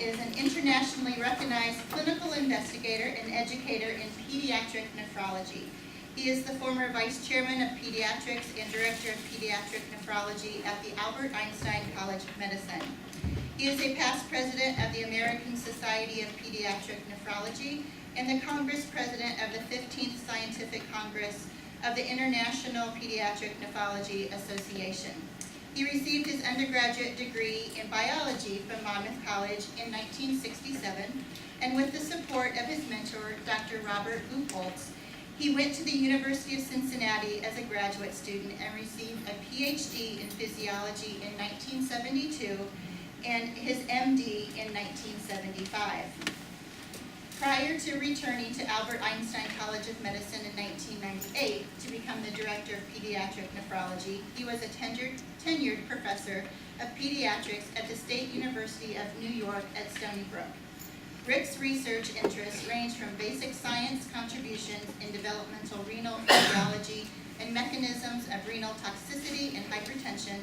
is an internationally recognized clinical investigator and educator in pediatric nephrology. He is the former Vice Chairman of Pediatrics and Director of Pediatric Nephrology at the Albert Einstein College of Medicine. He is a past President of the American Society of Pediatric Nephrology and the Congress President of the 15th Scientific Congress of the International Pediatric Nephrology Association. He received his undergraduate degree in biology from Monmouth College in 1967, and with the support of his mentor, Dr. Robert Buchholz, he went to the University of Cincinnati as a graduate student and received a PhD in physiology in 1972 and his MD in 1975. Prior to returning to Albert Einstein College of Medicine in 1998 to become the Director of Pediatric Nephrology, he was a tenured professor of pediatrics at the State University of New York at Stony Brook. Rick's research interests range from basic science contributions in developmental renal physiology and mechanisms of renal toxicity and hypertension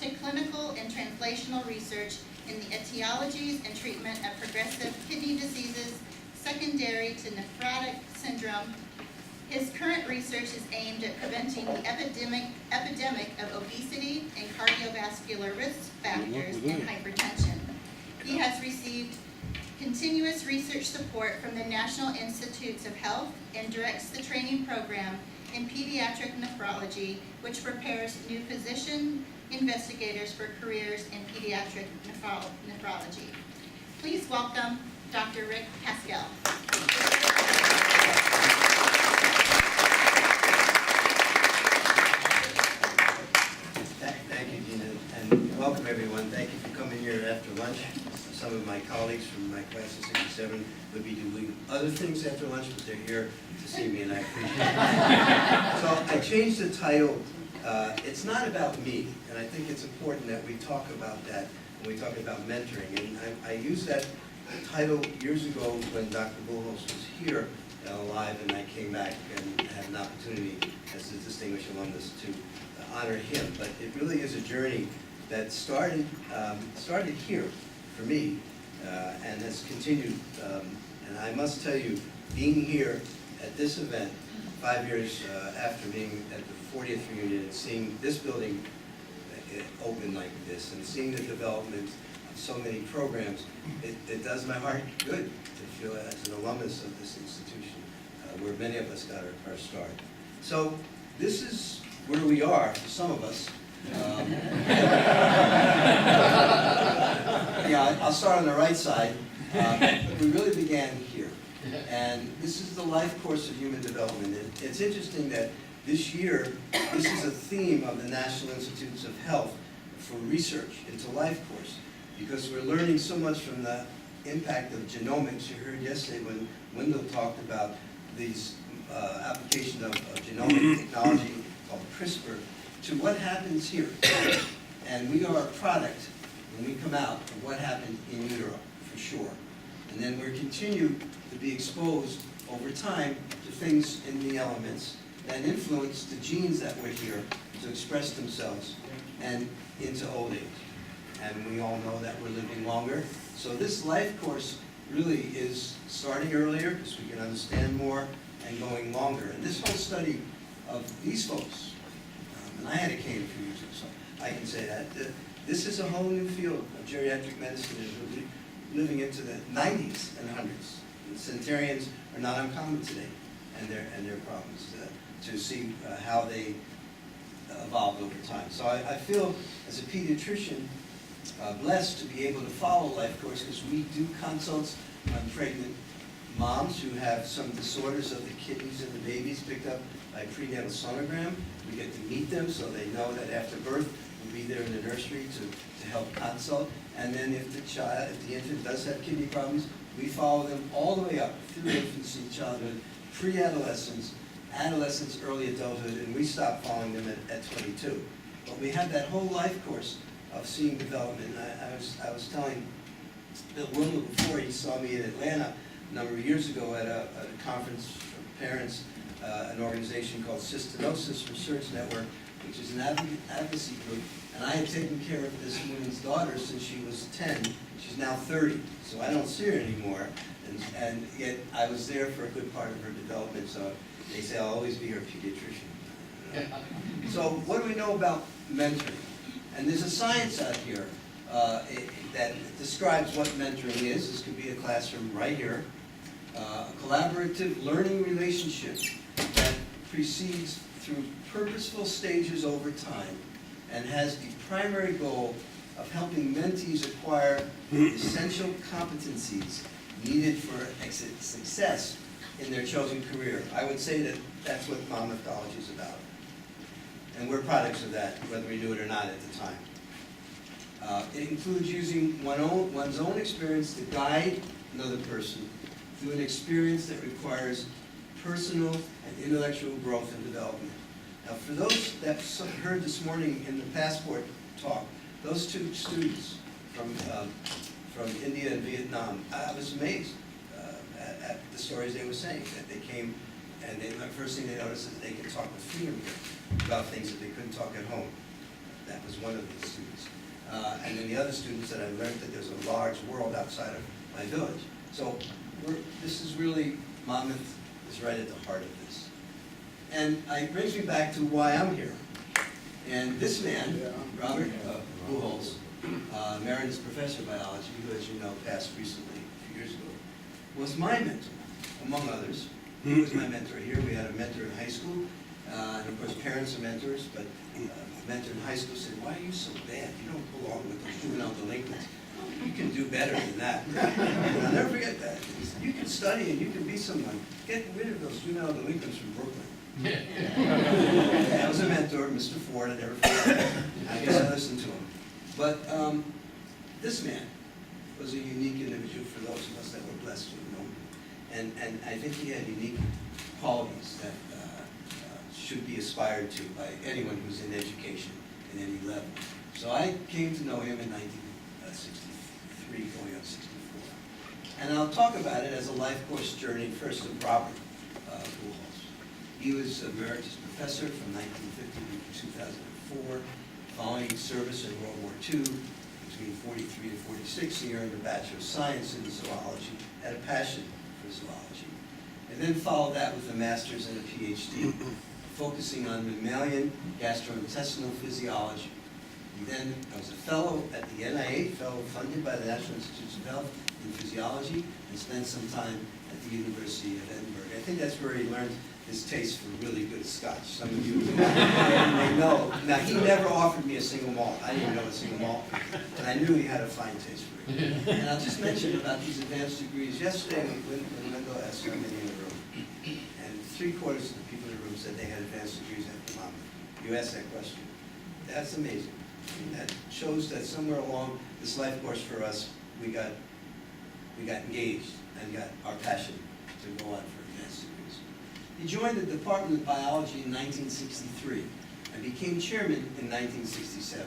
to clinical and translational research in the etiologies and treatment of progressive kidney diseases secondary to nephrotic syndrome. His current research is aimed at preventing the epidemic of obesity and cardiovascular risk factors in hypertension. He has received continuous research support from the National Institutes of Health and directs the training program in pediatric nephrology, which prepares new physician investigators for careers in pediatric nephrology. Please welcome Dr. Rick Pascal. Thank you, Gina, and welcome everyone. Thank you for coming here after lunch. Some of my colleagues from my class of 67 would be doing other things after lunch, but they're here to see me, and I appreciate it. So I changed the title. It's not about me, and I think it's important that we talk about that when we talk about mentoring. And I used that title years ago when Dr. Buchholz was here alive, and I came back and had an opportunity as a distinguished alumnus to honor him. But it really is a journey that started here for me and has continued. And I must tell you, being here at this event 5 years after being at the 40th reunion and seeing this building open like this and seeing the development of so many programs, it does my heart good to feel as an alumnus of this institution where many of us got our start. So this is where we are, for some of us. Yeah, I'll start on the right side. We really began here. And this is the life course of human development. It's interesting that this year, this is a theme of the National Institutes of Health for research into life course, because we're learning so much from the impact of genomics. You heard yesterday when Wendell talked about these application of genomic technology called CRISPR to what happens here. And we are a product, when we come out, of what happened in utero, for sure. And then we're continued to be exposed over time to things in the elements that influence the genes that were here to express themselves and into old age. And we all know that we're living longer. So this life course really is starting earlier because we can understand more and going longer. And this whole study of these folks, and I had a cane a few years ago, so I can say that, this is a whole new field of geriatric medicine and living into the 90s and 100s. And centenarians are not uncommon today and their problems to see how they evolved over time. So I feel as a pediatrician blessed to be able to follow life course because we do consults on pregnant moms who have some disorders of the kidneys and the babies picked up by prenatal sonogram. We get to meet them so they know that after birth we'll be there in the nursery to help consult. And then if the infant does have kidney problems, we follow them all the way up through infancy, childhood, pre-adolescence, adolescence, early adulthood, and we stop following them at 22. But we have that whole life course of seeing development. I was telling Bill Wilmer before he saw me in Atlanta a number of years ago at a conference for parents, an organization called Cystinosis Research Network, which is an advocacy group, And I had taken care of this woman's daughter since she was 10. She's now 30, so I don't see her anymore. And yet I was there for a good part of her development, so they say I'll always be her pediatrician. So what do we know about mentoring? And there's a science out here that describes what mentoring is. This could be a classroom right here. A collaborative learning relationship that proceeds through purposeful stages over time and has the primary goal of helping mentees acquire the essential competencies needed for success in their chosen career. I would say that that's what Monmouth College is about. And we're products of that, whether we do it or not at the time. It includes using one's own experience to guide another person through an experience that requires personal and intellectual growth and development. Now, for those that heard this morning in the passport talk, those two students from India and Vietnam, I was amazed at the stories they were saying, that they came and the first thing they noticed is they could talk with freedom here about things that they couldn't talk at home. That was one of the students. And then the other students that I learned that there's a large world outside of my village. So this is really, Monmouth is right at the heart of this. And it brings me back to why I'm here. And this man, Robert Buchholz, emeritus professor of biology, who, as you know, passed recently, a few years ago, was my mentor, among others. He was my mentor here. We had a mentor in high school, and of course parents are mentors, but a mentor in high school said, "Why are you so bad? You don't belong with those juvenile delinquents. You can do better than that." And I'll never forget that. He said, "You can study and you can be someone. Get rid of those juvenile delinquents from Brooklyn." That was a mentor, Mr. Ford. I never forget that. I guess I listened to him. But this man was a unique individual for those of us that were blessed to have known him. And I think he had unique qualities that should be aspired to by anyone who's in education in any level. So I came to know him in 1963, going on 64. And I'll talk about it as a life course journey, first of Robert Buchholz. He was emeritus professor from 1950 to 2004, following service in World War II. Between 43 to 46, he earned a Bachelor of Science in zoology, had a passion for zoology, and then followed that with a master's and a PhD, focusing on mammalian gastrointestinal physiology. He then was a fellow at the NIH, fellow funded by the National Institutes of Health in physiology, and spent some time at the University of Edinburgh. I think that's where he learned his taste for really good scotch. Some of you may know. Now, he never offered me a single malt. I didn't know a single malt, but I knew he had a fine taste for it. And I'll just mention about these advanced degrees. Yesterday, when Wendell asked somebody in the room, and 3/4 of the people in the room said they had advanced degrees after Monmouth. You asked that question. That's amazing. And that shows that somewhere along this life course for us, we got engaged and got our passion to go on for advanced degrees. He joined the Department of Biology in 1963 and became chairman in 1967.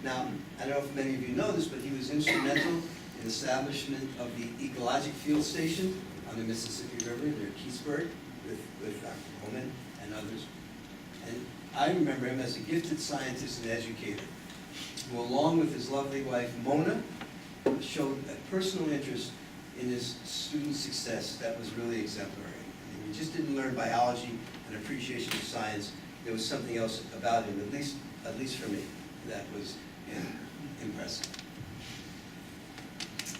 Now, I don't know if many of you know this, but he was instrumental in the establishment of the Ecologic Field Station on the Mississippi River near Keithsburg with Dr. Bowman and others. And I remember him as a gifted scientist and educator who, along with his lovely wife, Mona, showed a personal interest in his students' success that was really exemplary. I mean, he just didn't learn biology and appreciation of science. There was something else about him, at least for me, that was impressive.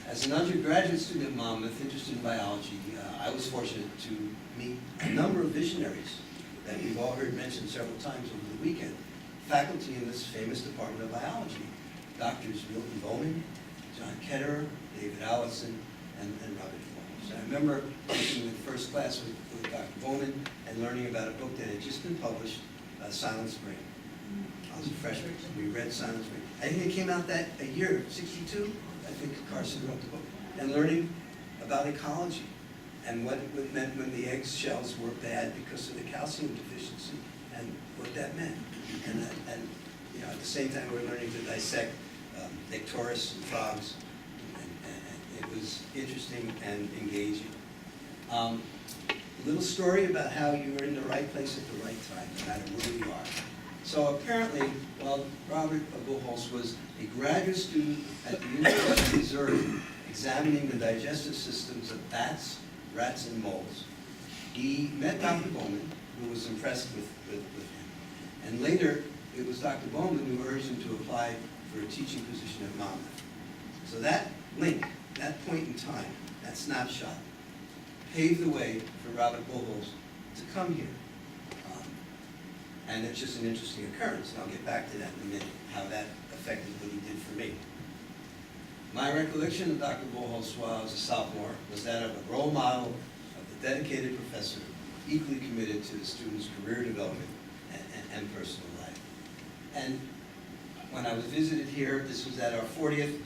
As an undergraduate student at Monmouth, interested in biology, I was fortunate to meet a number of visionaries that we've all heard mentioned several times over the weekend. Faculty in this famous Department of Biology, Drs. Milton Bowman, John Ketterer, David Allison, and Robert Buchholz. I remember taking the first class with Dr. Bowman and learning about a book that had just been published, Silent Spring. I was a freshman, we read Silent Spring. I think it came out that a year, 62, I think Carson wrote the book, and learning about ecology and what it meant when the egg shells were bad because of the calcium deficiency and what that meant. And you know, at the same time, we're learning to dissect Nyctoris and frogs, and it was interesting and engaging. A little story about how you're in the right place at the right time, no matter where you are. So apparently, while Robert Buchholz was a graduate student at the University of Missouri, examining the digestive systems of bats, rats, and moles, he met Dr. Bowman, who was impressed with him. And later, it was Dr. Bowman who urged him to apply for a teaching position at Monmouth. So that link, that point in time, that snapshot, paved the way for Robert Buchholz to come here. And it's just an interesting occurrence, and I'll get back to that in a minute, how that affected what he did for me. My recollection of Dr. Buchholz while I was a sophomore was that of a role model of the dedicated professor, equally committed to the student's career development and personal life. And when I was visited here, this was at our 40th,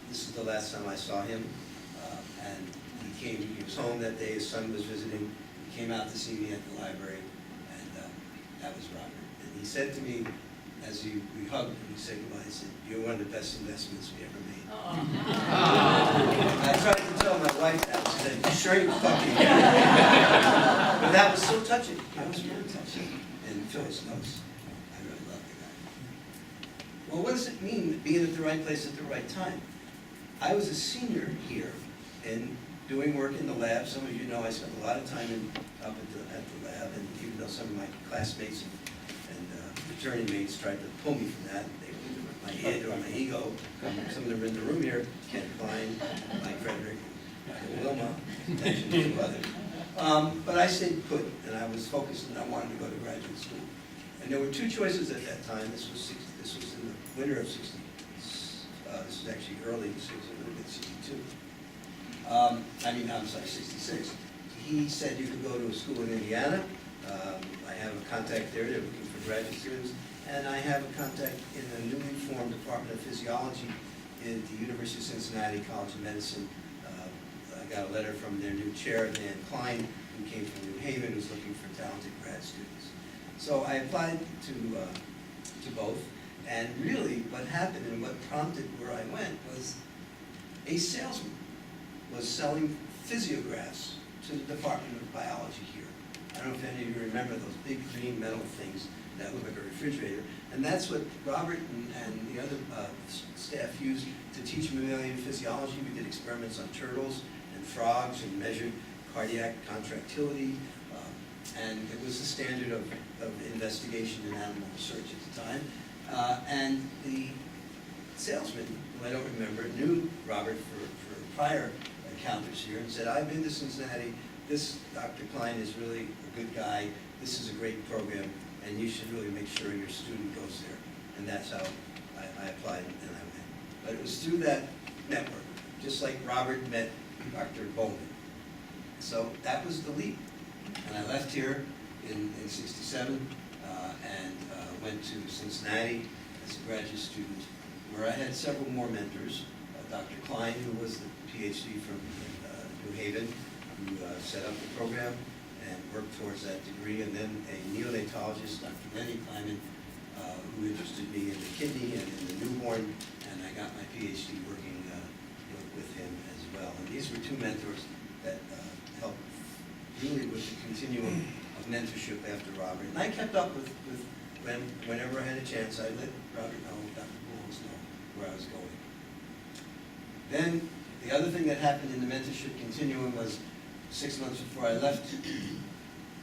this is the last time I saw him, and he was home that day, his son was visiting, he came out to see me at the library, and that was Robert. And he said to me, as we hugged and we said goodbye, he said, "You're one of the best investments we ever made." I tried to tell my wife that, she said, "You sure you fucking But that was so touching, that was really touching. And Phyllis knows, I really love the guy. Well, what does it mean, being at the right place at the right time? I was a senior here and doing work in the lab. Some of you know I spent a lot of time up at the lab, and even though some of my classmates and fraternity mates tried to pull me from that, they were my head or my ego. Some of them are in the room here, Ken Klein, Mike Frederick, Michael Wilma, and a few others. But I stayed put, and I was focused, and I wanted to go to graduate school. And there were two choices at that time. This was in the winter of 60. This was actually early 60, a little bit 62. I'm sorry, 66. He said you could go to a school in Indiana. I have a contact there. They're looking for graduate students. And I have a contact in the newly formed Department of Physiology at the University of Cincinnati College of Medicine. I got a letter from their new chair, Dan Klein, who came from New Haven, who's looking for talented grad students. So I applied to both. And really, what happened and what prompted where I went was a salesman was selling physiographs to the Department of Biology here. I don't know if any of you remember those big green metal things that look like a refrigerator. And that's what Robert and the other staff used to teach mammalian physiology. We did experiments on turtles and frogs and measured cardiac contractility. And it was the standard of investigation in animal research at the time. And the salesman, who I don't remember, knew Robert for prior encounters here and said, "I've been to Cincinnati. This Dr. Klein is really a good guy. This is a great program, and you should really make sure your student goes there." And that's how I applied and I went. But it was through that network, just like Robert met Dr. Bowman. So that was the leap. And I left here in 67 and went to Cincinnati as a graduate student, where I had several more mentors. Dr. Klein, who was the PhD from New Haven, who set up the program and worked towards that degree, and then a neonatologist, Dr. Lenny Kleiman, who interested me in the kidney and in the newborn, and I got my PhD working with him as well. And these were two mentors that helped really with the continuum of mentorship after Robert. And I kept up with whenever I had a chance, I let Robert know, Dr. Buchholz know where I was going. Then the other thing that happened in the mentorship continuum was 6 months before I left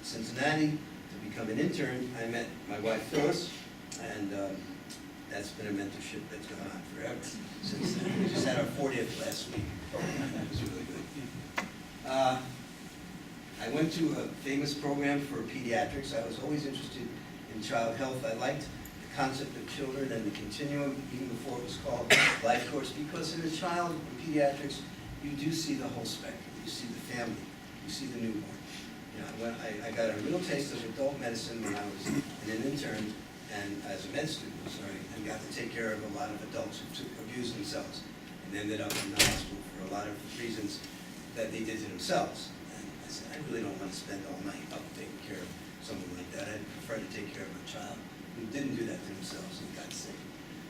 Cincinnati to become an intern, I met my wife Phyllis, and that's been a mentorship that's gone on forever since then. We just had our 40th last week. That was really good. I went to a famous program for pediatrics. I was always interested in child health. I liked the concept of children and the continuum, even before it was called Life Course, because in a child in pediatrics, you do see the whole spectrum. You see the family, you see the newborn. You know, I got a real taste of adult medicine when I was an intern and as a med student, and got to take care of a lot of adults who abused themselves and ended up in the hospital for a lot of reasons that they did to themselves. And I said, I really don't want to spend all night up taking care of someone like that. I'd prefer to take care of a child who didn't do that to themselves and got sick.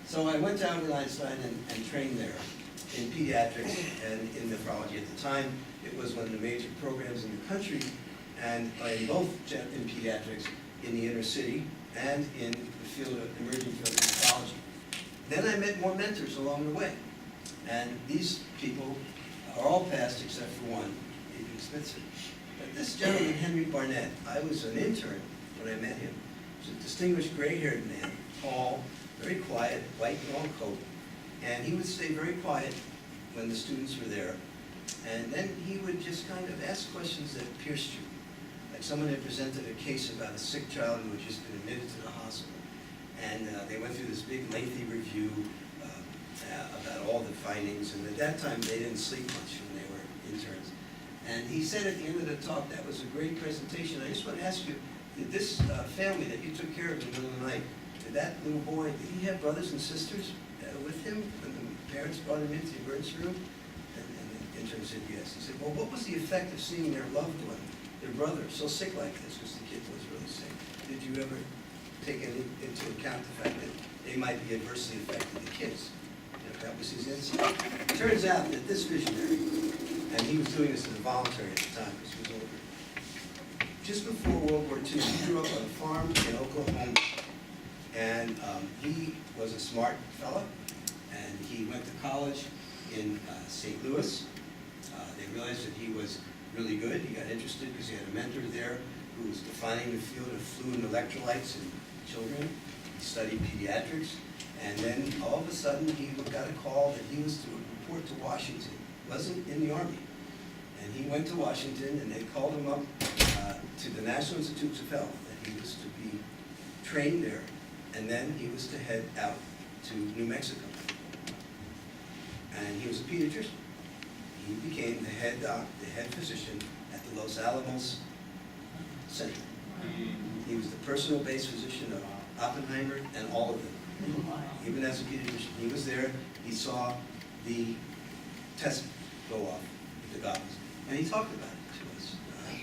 So I went to Albert Einstein and trained there in pediatrics and in nephrology. At the time, it was one of the major programs in the country, and in both in pediatrics in the inner city, and in the field of emerging field of ecology. Then I met more mentors along the way, and these people are all passed except for one, Adrian Spitzer. But this gentleman, Henry Barnett, I was an intern when I met him. He was a distinguished gray-haired man, tall, very quiet, white long coat, and he would stay very quiet when the students were there. And then he would just kind of ask questions that pierced you. Like someone had presented a case about a sick child who had just been admitted to the hospital. And they went through this big lengthy review about all the findings. And at that time, they didn't sleep much when they were interns. And he said at the end of the talk, that was a great presentation. I just want to ask you, did this family that you took care of in the middle of the night, did that little boy, did he have brothers and sisters with him when the parents brought him into the emergency room? And the intern said yes. He said, well, what was the effect of seeing their loved one, their brother, so sick like this, because the kid was really sick? Did you ever take into account the fact that they might be adversely affected, the kids? That was his insight. It turns out that this visionary, and he was doing this as a voluntary at the time because he was older, just before World War II, he grew up on a farm in Oklahoma. And he was a smart fellow, and he went to college in St. Louis. They realized that he was really good. He got interested because he had a mentor there who was defining the field of fluid and electrolytes in children. He studied pediatrics, and then all of a sudden he got a call that he was to report to Washington. He wasn't in the Army. And he went to Washington, and they called him up to the National Institutes of Health, that he was to be trained there, and then he was to head out to New Mexico. And he was a pediatrician. He became the head physician at the Los Alamos Center. He was the personal base physician of Oppenheimer and all of them. Even as a pediatrician, he was there. He saw the test go off with the goggles, and he talked about it to us.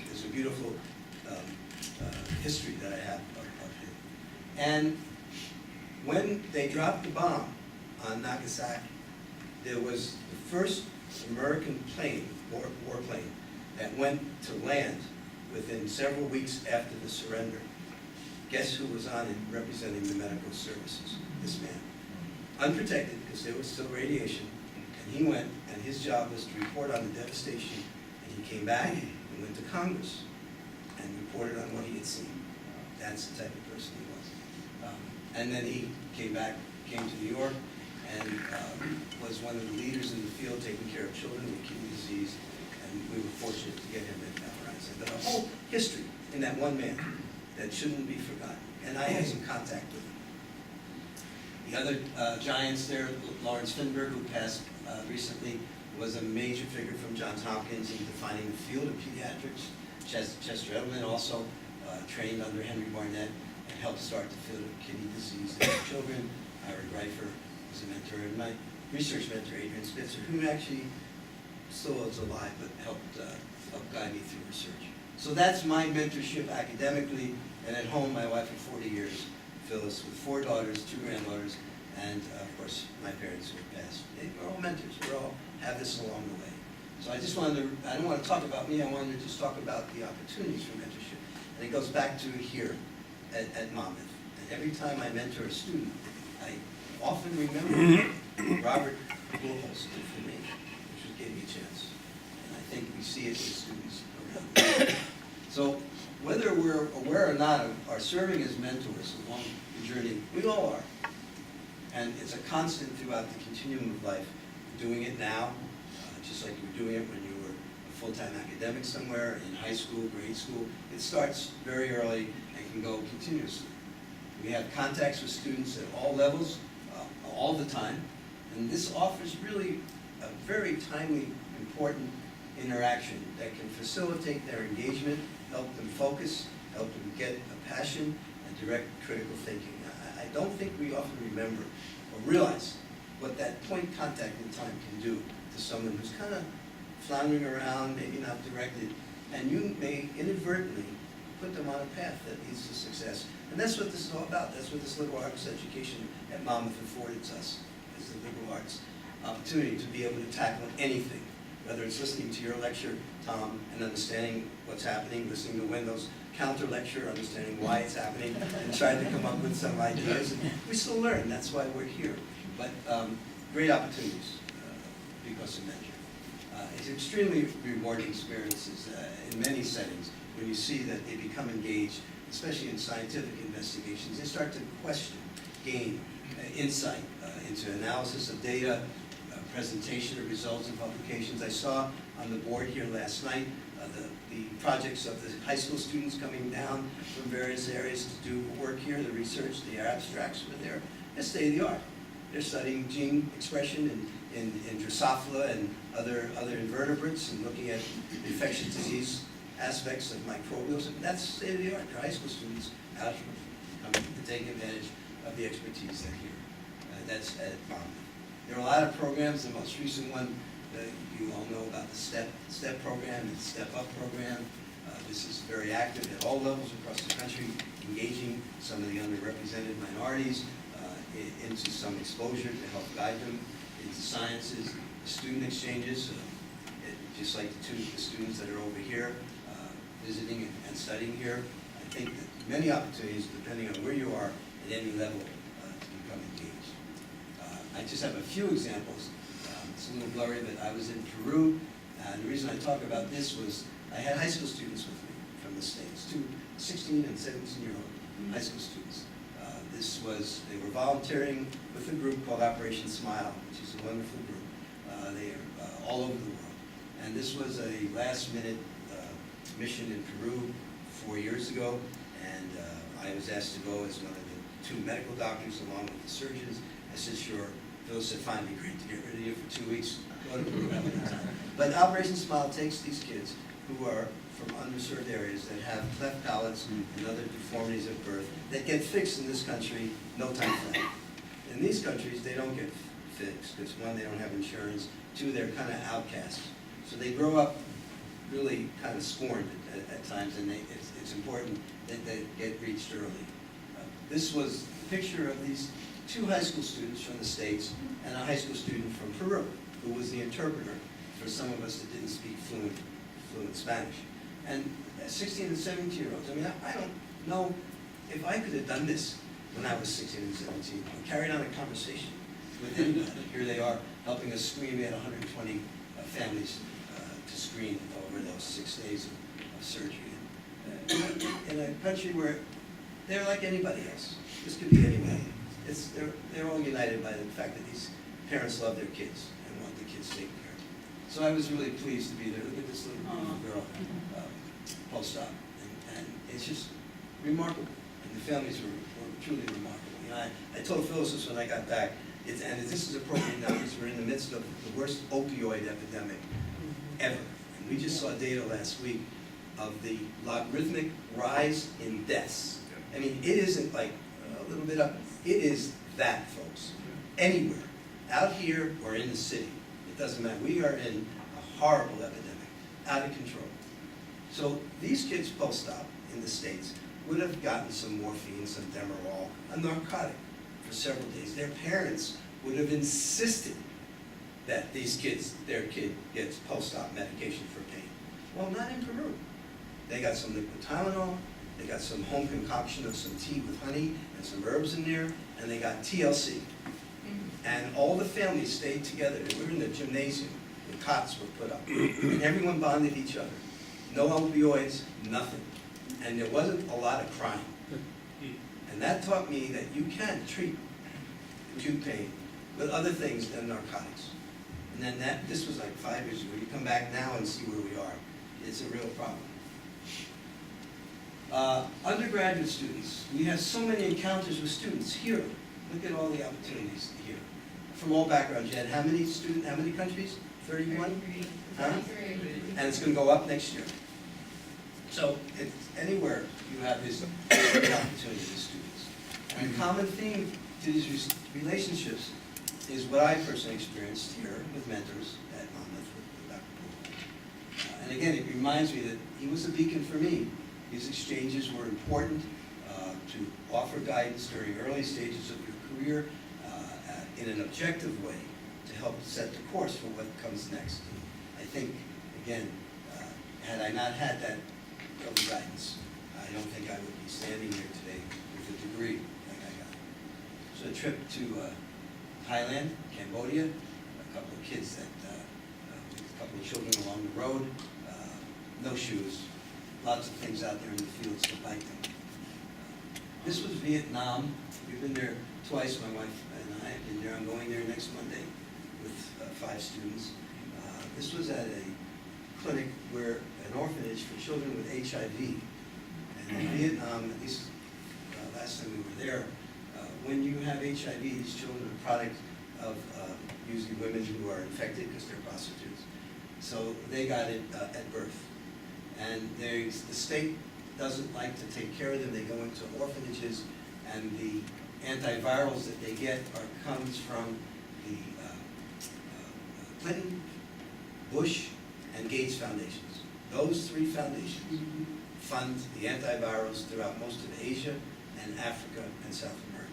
There's a beautiful history that I have of him. And when they dropped the bomb on Nagasaki, there was the first American plane, warplane, that went to land within several weeks after the surrender. Guess who was on it representing the medical services? This man. Unprotected, because there was still radiation, and he went, and his job was to report on the devastation, and he came back and went to Congress and reported on what he had seen. That's the type of person he was. And then he came to New York, and was one of the leaders in the field taking care of children with kidney disease, and we were fortunate to get him at Mount Horizon. But a whole history in that one man that shouldn't be forgotten, and I had some contact with him. The other giants there, Lawrence Finberg, who passed recently, was a major figure from Johns Hopkins in defining the field of pediatrics. Chester Edelman also trained under Henry Barnett and helped start the field of kidney disease in children. Ira Greifer was a mentor, and my research mentor, Adrian Spitzer, who actually still is alive, but helped guide me through research. So that's my mentorship academically, and at home, my wife of 40 years, Phyllis, with 4 daughters, 2 granddaughters, and of course, my parents who have passed. We're all mentors. We all have this along the way. So I just wanted to, I don't want to talk about me, I wanted to just talk about the opportunities for mentorship. And it goes back to here at Monmouth. And every time I mentor a student, I often remember Robert Bullholz did for me, which gave me a chance. And I think we see it with students around. So whether we're aware or not of our serving as mentors along the journey, we all are. And it's a constant throughout the continuum of life. We're doing it now, just like you were doing it when you were a full-time academic somewhere, in high school, grade school. It starts very early and can go continuously. We have contacts with students at all levels, all the time, and this offers really a very timely, important interaction that can facilitate their engagement, help them focus, help them get a passion, and direct critical thinking. I don't think we often remember or realize what that point contact in time can do to someone who's kind of floundering around, maybe not directed, and you may inadvertently put them on a path that leads to success. And that's what this is all about. That's what this liberal arts education at Monmouth affords us, is the liberal arts opportunity to be able to tackle anything, whether it's listening to your lecture, Tom, and understanding what's happening, listening to when those counter lecture, understanding why it's happening, and tried to come up with some ideas. And we still learn, that's why we're here. But great opportunities because of Mentor. It's extremely rewarding experiences in many settings when you see that they become engaged, especially in scientific investigations. They start to question, gain insight into analysis of data, presentation of results and publications. I saw on the board here last night the projects of the high school students coming down from various areas to do work here, the research, the abstracts were there. They're state of the art. They're studying gene expression in Drosophila and other invertebrates and looking at infectious disease aspects of microbials. And that's state of the art. They're high school students out here coming to take advantage of the expertise they're here. That's at Monmouth. There are a lot of programs. The most recent one, you all know about the STEP program, the Step Up program. This is very active at all levels across the country, engaging some of the underrepresented minorities into some exposure to help guide them into sciences, student exchanges, just like the students that are over here visiting and studying here. I think that many opportunities, depending on where you are at any level, to become engaged. I just have a few examples. It's a little blurry, but I was in Peru, and the reason I talk about this was I had high school students with me from the States, two 16 and 17-year-old high school students. They were volunteering with a group called Operation Smile, which is a wonderful group. They are all over the world. And this was a last-minute mission in Peru 4 years ago, and I was asked to go as one of the 2 medical doctors along with the surgeons. I said, sure. Phil said, fine, it'd be great to get rid of you for 2 weeks. Go to Peru, have a good time. But Operation Smile takes these kids who are from underserved areas that have cleft palates and other deformities of birth that get fixed in this country, no time flat. In these countries, they don't get fixed because 1, they don't have insurance, 2, they're kind of outcasts. So they grow up really kind of scorned at times, and it's important that they get reached early. This was a picture of these 2 high school students from the States and a high school student from Peru, who was the interpreter for some of us that didn't speak fluent Spanish. And 16 and 17-year-olds, I mean, I don't know if I could have done this when I was 16 and 17, or carried on a conversation with anybody. Here they are helping us screen. We had 120 families to screen over those 6 days of surgery. In a country where they're like anybody else. This could be anybody. They're all united by the fact that these parents love their kids and want the kids taken care of. So I was really pleased to be there. Look at this little girl, post-op, and it's just remarkable. And the families were truly remarkable. You know, I told Phyllis this when I got back, and this is appropriate now because we're in the midst of the worst opioid epidemic ever. And we just saw data last week of the logarithmic rise in deaths. I mean, it isn't like a little bit up. It is that, folks. Anywhere, out here or in the city, it doesn't matter. We are in a horrible epidemic, out of control. So these kids post-op in the States would have gotten some morphine, some Demerol, a narcotic, for several days. Their parents would have insisted that their kid gets post-op medication for pain. Well, not in Peru. They got some liquid Tylenol, they got some home concoction of some tea with honey and some herbs in there, and they got TLC. And all the families stayed together. We were in the gymnasium. The cots were put up. And everyone bonded each other. No opioids, nothing. And there wasn't a lot of crying. And that taught me that you can treat acute pain with other things than narcotics. And then this was like 5 years ago. You come back now and see where we are. It's a real problem. Undergraduate students, we have so many encounters with students here. Look at all the opportunities here. From all backgrounds, you had how many countries? 31? Huh? And it's going to go up next year. So anywhere you have this opportunity with students. And the common theme to these relationships is what I personally experienced here with mentors at Monmouth with Dr. Poole. And again, it reminds me that he was a beacon for me. These exchanges were important to offer guidance during early stages of your career in an objective way to help set the course for what comes next. And I think, again, had I not had that early guidance, I don't think I would be standing here today with a degree like I got. So a trip to Thailand, Cambodia, a couple of kids that, with a couple of children along the road, no shoes, lots of things out there in the fields to bite them. This was Vietnam. We've been there twice, my wife and I have been there. I'm going there next Monday with 5 students. This was at a clinic where an orphanage for children with HIV. And in Vietnam, at least last time we were there, when you have HIV, these children are a product of usually women who are infected because they're prostitutes. So they got it at birth. And the state doesn't like to take care of them. They go into orphanages, and the antivirals that they get comes from the Clinton, Bush, and Gates foundations. Those 3 foundations fund the antivirals throughout most of Asia and Africa and South America.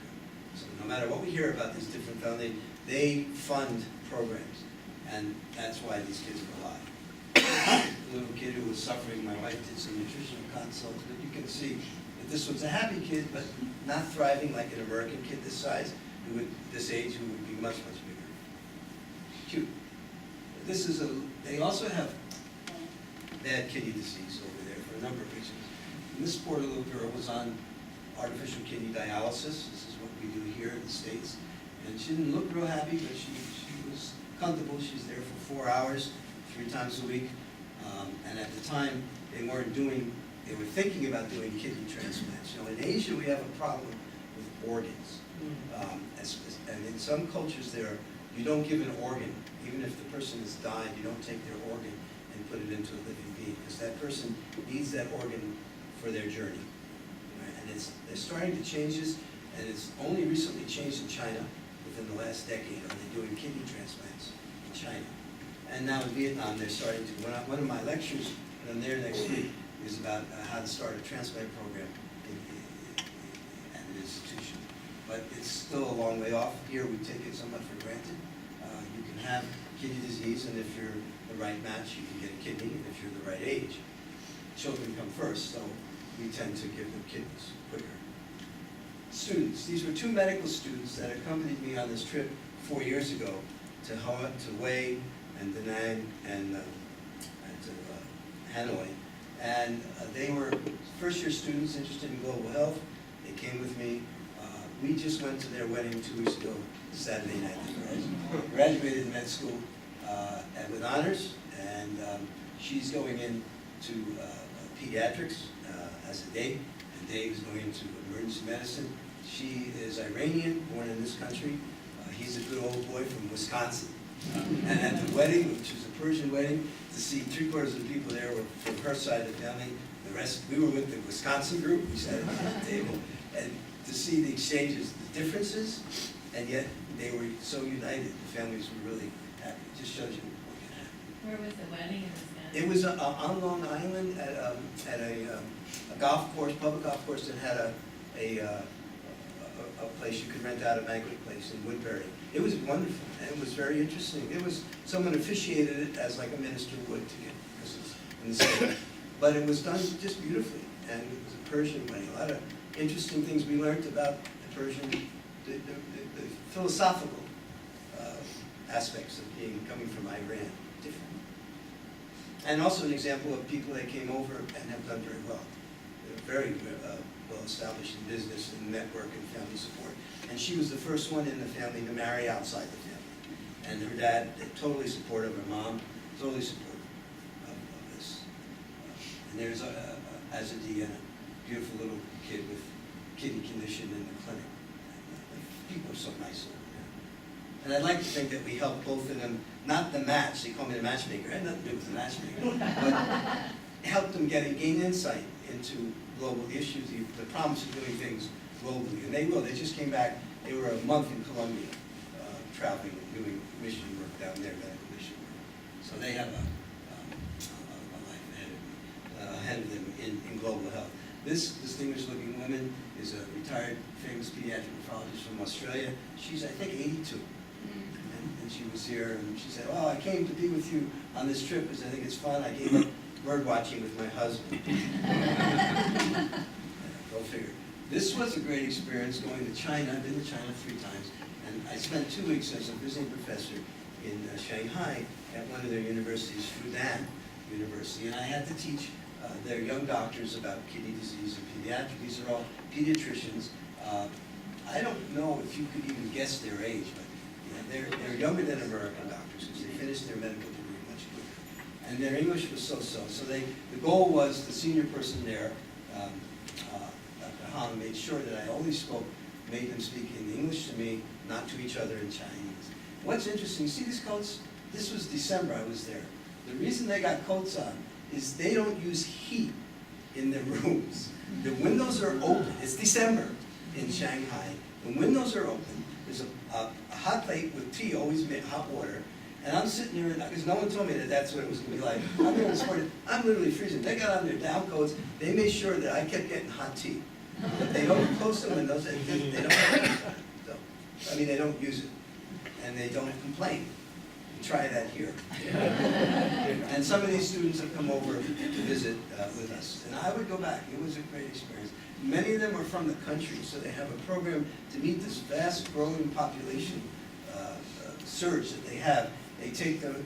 So no matter what we hear about these different foundations, they fund programs, and that's why these kids are alive. The little kid who was suffering, my wife did some nutritional consults, but you can see that this was a happy kid, but not thriving like an American kid this size, this age, who would be much, much bigger. Cute. This is they also have bad kidney disease over there for a number of reasons. And this poor little girl was on artificial kidney dialysis. This is what we do here in the States. And she didn't look real happy, but she was comfortable. She was there for 4 hours, 3 times a week. And at the time, they were thinking about doing kidney transplants. You know, in Asia, we have a problem with organs. And in some cultures there, you don't give an organ. Even if the person has died, you don't take their organ and put it into a living being, because that person needs that organ for their journey. Right? And they're starting to change this, and it's only recently changed in China within the last decade. Are they doing kidney transplants in China? And now in Vietnam, they're starting to. One of my lectures, when I'm there next week, is about how to start a transplant program at an institution. But it's still a long way off. Here, we take it somewhat for granted. You can have kidney disease, and if you're the right match, you can get a kidney, and if you're the right age. Children come first, so we tend to give them kidneys quicker. Students. These were 2 medical students that accompanied me on this trip 4 years ago to Hue and Da Nang and to Hanoi. And they were first-year students interested in global health. They came with me. We just went to their wedding 2 weeks ago, Saturday night. They graduated med school with honors, and she's going into pediatrics as a Dave, and Dave is going into emergency medicine. She is Iranian, born in this country. He's a good old boy from Wisconsin. And at the wedding, which was a Persian wedding, to see 3/4 of the people there were from her side of the family. The rest, we were with the Wisconsin group. We sat at the table, and to see the exchanges, the differences, and yet they were so united. The families were really happy. It just shows you what can happen. Where was the wedding in Wisconsin? It was on Long Island at a golf course, public golf course that had a place you could rent out, a banquet place in Woodbury. It was wonderful, and it was very interesting. It was, someone officiated it as like a minister would to get, because it's in the state. But it was done just beautifully, and it was a Persian wedding. A lot of interesting things we learned about the Persian, the philosophical aspects of coming from Iran, different. And also an example of people that came over and have done very well. They're very well established in business and network and family support. And she was the first one in the family to marry outside the family. And her dad, totally supportive, her mom, totally supportive of this. And there's Azadi and a beautiful little kid with kidney condition in the clinic. And people are so nice over there. And I'd like to think that we help both of them, not the match, they call me the matchmaker, I had nothing to do with the matchmaker, but help them gain insight into global issues, the promise of doing things globally. And they will. They just came back. They were a month in Colombia, traveling and doing mission work down there, medical mission work. So they have a life ahead of them in global health. This distinguished looking woman is a retired famous pediatric nephrologist from Australia. She's, I think, 82. And she was here, and she said, "Oh, I came to be with you on this trip because I think it's fun. I gave up bird watching with my husband. Go figure. This was a great experience going to China. I've been to China 3 times, and I spent 2 weeks as a visiting professor in Shanghai at one of their universities, Fudan University, and I had to teach their young doctors about kidney disease and pediatrics. These are all pediatricians. I don't know if you could even guess their age, but they're younger than American doctors because they finished their medical degree much quicker. And their English was so-so. So the goal was the senior person there, Dr. Han, made sure that I only made them speak in English to me, not to each other in Chinese. What's interesting, see these coats? This was December, I was there. The reason they got coats on is they don't use heat in their rooms. The windows are open. It's December in Shanghai. The windows are open. There's a hot plate with tea, always made hot water. And I'm sitting there, because no one told me that that's what it was going to be like. I'm there this morning, I'm literally freezing. They got on their down coats. They made sure that I kept getting hot tea. But they don't close the windows. They don't have it. So, I mean, they don't use it. And they don't complain. Try that here. And some of these students have come over to visit with us. And I would go back. It was a great experience. Many of them are from the country, so they have a program to meet this vast growing population surge that they have. They take the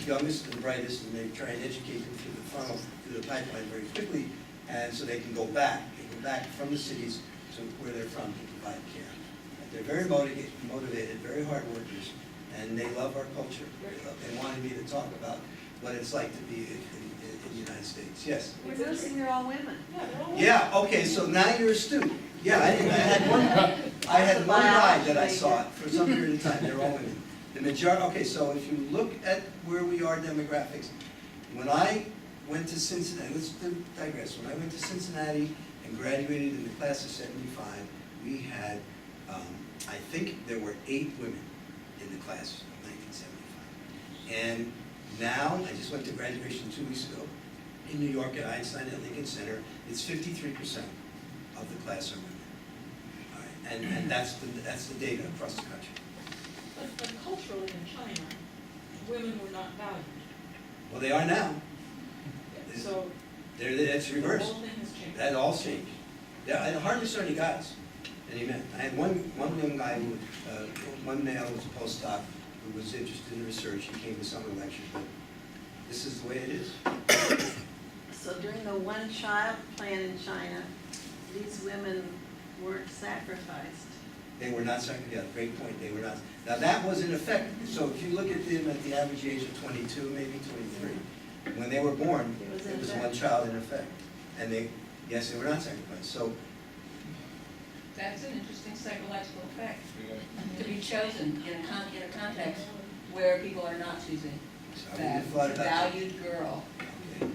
youngest and the brightest and they try and educate them through the funnel, through the pipeline very quickly, and so they can go back. They go back from the cities to where they're from to provide care. They're very motivated, very hard workers, and they love our culture. They wanted me to talk about what it's like to be in the United States. Yes? We're noticing they're all women. Yeah, okay, so now you're a student. Yeah, I had one guy that I saw for some period of time. They're all women. The majority, okay, so if you look at where we are demographics, when I went to Cincinnati, let's digress. When I went to Cincinnati and graduated in the class of '75, we had, I think there were 8 women in the class of 1975. And now, I just went to graduation 2 weeks ago in New York at Einstein at Lincoln Center. It's 53% of the class are women. All right, and that's the data across the country. But culturally in China, women were not valued. Well, they are now. So That's the reversed. whole thing has changed. That all changed. Yeah, I hardly saw any guys, any men. I had one young guy who, one male who was a postdoc who was interested in research. He came to summer lectures, but this is the way it is. So during the one-child plan in China, these women weren't sacrificed. They were not second, yeah, great point, they were not. Now that was in effect, so if you look at them at the average age of 22, maybe 23, when they were born, It was in it was effect. one child in effect. And they were not sacrificed, so, That's an interesting psychological effect, to be chosen in a context where people are not choosing so I wouldn't that have thought of that. valued girl. Okay.